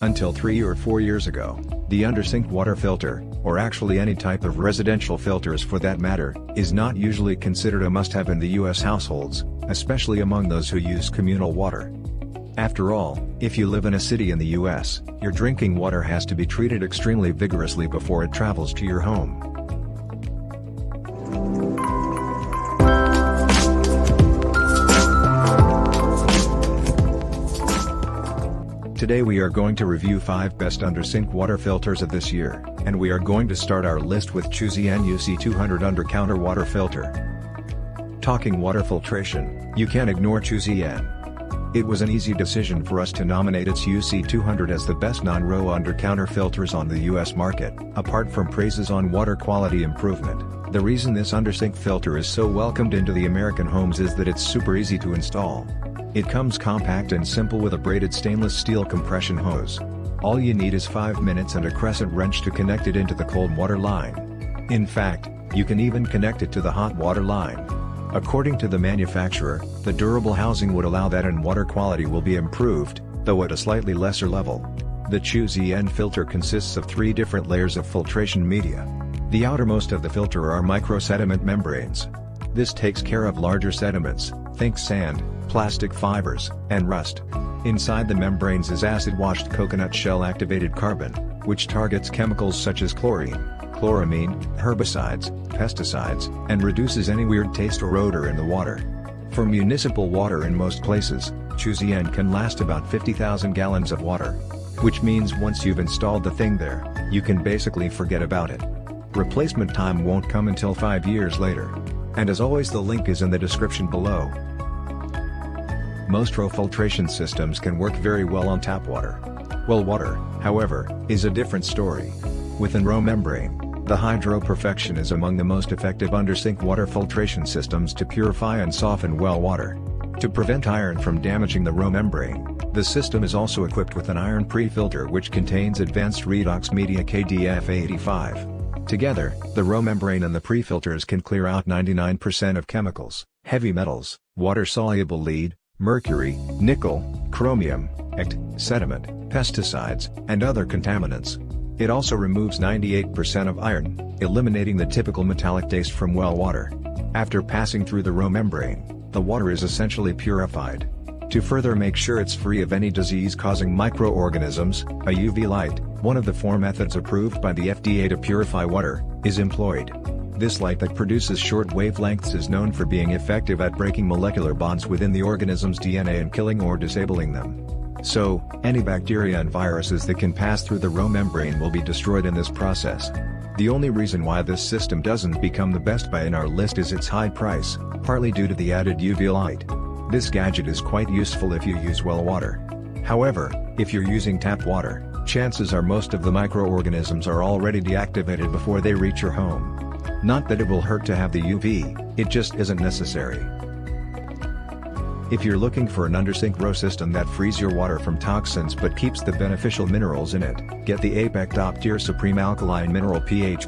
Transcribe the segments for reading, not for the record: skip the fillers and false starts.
Until 3 or 4 years ago, the Undersink water filter, or actually any type of residential filters for that matter, is not usually considered a must-have in the US households, especially among those who use communal water. After all, if you live in a city in the US, your drinking water has to be treated extremely vigorously before it travels to your home. Today we are going to review 5 best Undersink water filters of this year, and we are going to start our list with ChuziEn UC200 Under-Counter Water Filter. Talking water filtration, you can't ignore ChuziEn. It was an easy decision for us to nominate its UC200 as the best non-RO under-counter filters on the US market, apart from praises on water quality improvement. The reason this Undersink filter is so welcomed into the American homes is that it's super easy to install. It comes compact and simple with a braided stainless steel compression hose. All you need is 5 minutes and a crescent wrench to connect it into the cold water line. In fact, you can even connect it to the hot water line. According to the manufacturer, the durable housing would allow that and water quality will be improved, though at a slightly lesser level. The ChuziEn filter consists of 3 different layers of filtration media. The outermost of the filter are microsediment membranes. This takes care of larger sediments, think sand, plastic fibers, and rust. Inside the membranes is acid-washed coconut shell-activated carbon, which targets chemicals such as chlorine, chloramine, herbicides, pesticides, and reduces any weird taste or odor in the water. For municipal water in most places, ChuziEn can last about 50,000 gallons of water. Which means once you've installed the thing there, you can basically forget about it. Replacement time won't come until 5 years later. And as always, the link is in the description below. Most RO filtration systems can work very well on tap water. Well water, however, is a different story. With an RO membrane, the Hydro Perfection is among the most effective Undersink water filtration systems to purify and soften well water. To prevent iron from damaging the RO membrane, the system is also equipped with an iron pre-filter which contains advanced redox media KDFA85. Together, the RO membrane and the pre-filters can clear out 99% of chemicals, heavy metals, water-soluble lead, mercury, nickel, chromium, sediment, pesticides, and other contaminants. It also removes 98% of iron, eliminating the typical metallic taste from well water. After passing through the RO membrane, the water is essentially purified. To further make sure it's free of any disease-causing microorganisms, a UV light, one of the 4 methods approved by the FDA to purify water, is employed. This light that produces short wavelengths is known for being effective at breaking molecular bonds within the organism's DNA and killing or disabling them. So, any bacteria and viruses that can pass through the RO membrane will be destroyed in this process. The only reason why this system doesn't become the best buy in our list is its high price, partly due to the added UV light. This gadget is quite useful if you use well water. However, if you're using tap water, chances are most of the microorganisms are already deactivated before they reach your home. Not that it will hurt to have the UV, it just isn't necessary. If you're looking for an Undersink RO system that frees your water from toxins but keeps the beneficial minerals in it, get the APEC Top Tier Supreme Alkaline Mineral pH+.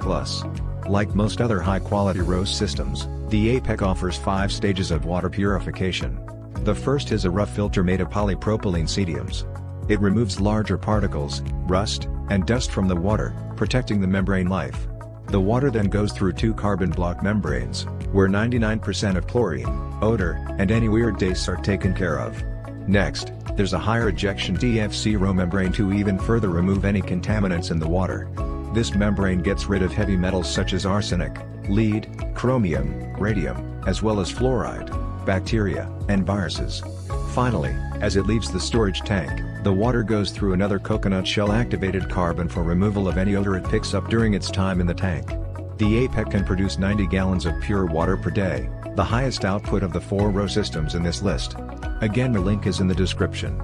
Like most other high-quality RO systems, the APEC offers 5 stages of water purification. The first is a rough filter made of polypropylene cediums. It removes larger particles, rust, and dust from the water, protecting the membrane life. The water then goes through 2 carbon block membranes, where 99% of chlorine, odor, and any weird tastes are taken care of. Next, there's a higher ejection DFC RO membrane to even further remove any contaminants in the water. This membrane gets rid of heavy metals such as arsenic, lead, chromium, radium, as well as fluoride, bacteria, and viruses. Finally, as it leaves the storage tank, the water goes through another coconut shell-activated carbon for removal of any odor it picks up during its time in the tank. The APEC can produce 90 gallons of pure water per day, the highest output of the 4 RO systems in this list. Again, the link is in the description.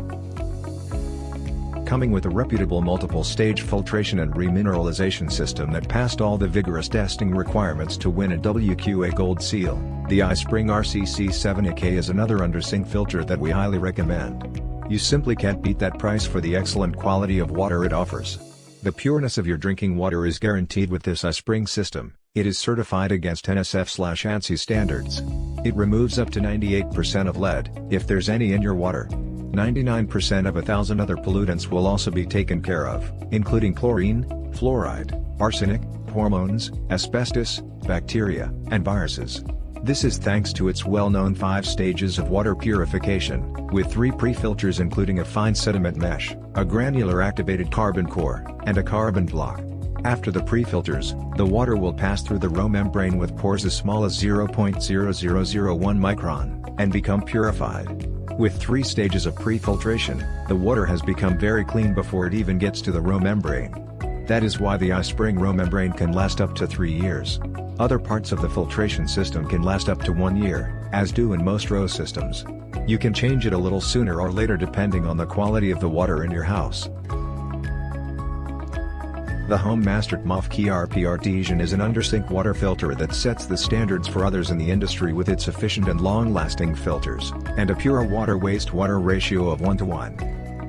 Coming with a reputable multiple-stage filtration and remineralization system that passed all the vigorous testing requirements to win a WQA Gold Seal, the iSpring RCC7AK is another Undersink filter that we highly recommend. You simply can't beat that price for the excellent quality of water it offers. The pureness of your drinking water is guaranteed with this iSpring system. It is certified against NSF/ANSI standards. It removes up to 98% of lead, if there's any in your water. 99% of 1,000 other pollutants will also be taken care of, including chlorine, fluoride, arsenic, hormones, asbestos, bacteria, and viruses. This is thanks to its well-known 5 stages of water purification, with 3 pre-filters including a fine sediment mesh, a granular activated carbon core, and a carbon block. After the pre-filters, the water will pass through the row membrane with pores as small as 0.0001 micron, and become purified. With 3 stages of pre-filtration, the water has become very clean before it even gets to the row membrane. That is why the iSpring row membrane can last up to 3 years. Other parts of the filtration system can last up to 1 year, as do in most row systems. You can change it a little sooner or later depending on the quality of the water in your house. The Home Mastered TMAFC-ERP Artesian is an undersink water filter that sets the standards for others in the industry with its efficient and long-lasting filters, and a pure water-wastewater ratio of 1:1.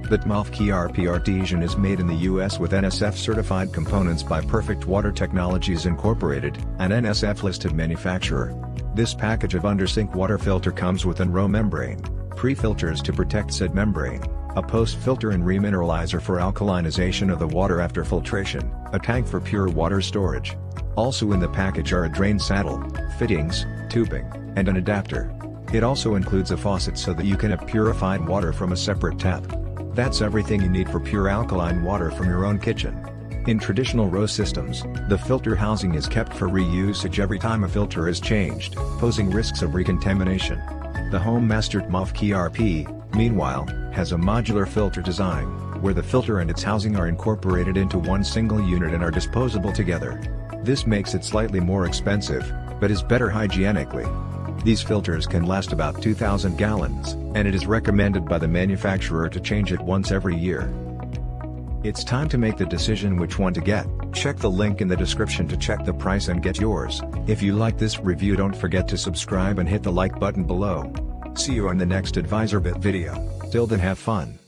The TMAFC-ERP Artesian is made in the US with NSF-certified components by Perfect Water Technologies Incorporated, an NSF-listed manufacturer. This package of undersink water filter comes with a row membrane, pre-filters to protect said membrane, a post-filter and remineralizer for alkalinization of the water after filtration, a tank for pure water storage. Also in the package are a drain saddle, fittings, tubing, and an adapter. It also includes a faucet so that you can have purified water from a separate tap. That's everything you need for pure alkaline water from your own kitchen. In traditional row systems, the filter housing is kept for reusage every time a filter is changed, posing risks of recontamination. The Home Mastered TMAFC-ERP, meanwhile, has a modular filter design, where the filter and its housing are incorporated into one single unit and are disposable together. This makes it slightly more expensive, but is better hygienically. These filters can last about 2,000 gallons, and it is recommended by the manufacturer to change it once every year. It's time to make the decision which one to get. Check the link in the description to check the price and get yours. If you like this review, don't forget to subscribe and hit the like button below. See you on the next AdvisorBit video. Till then, have fun.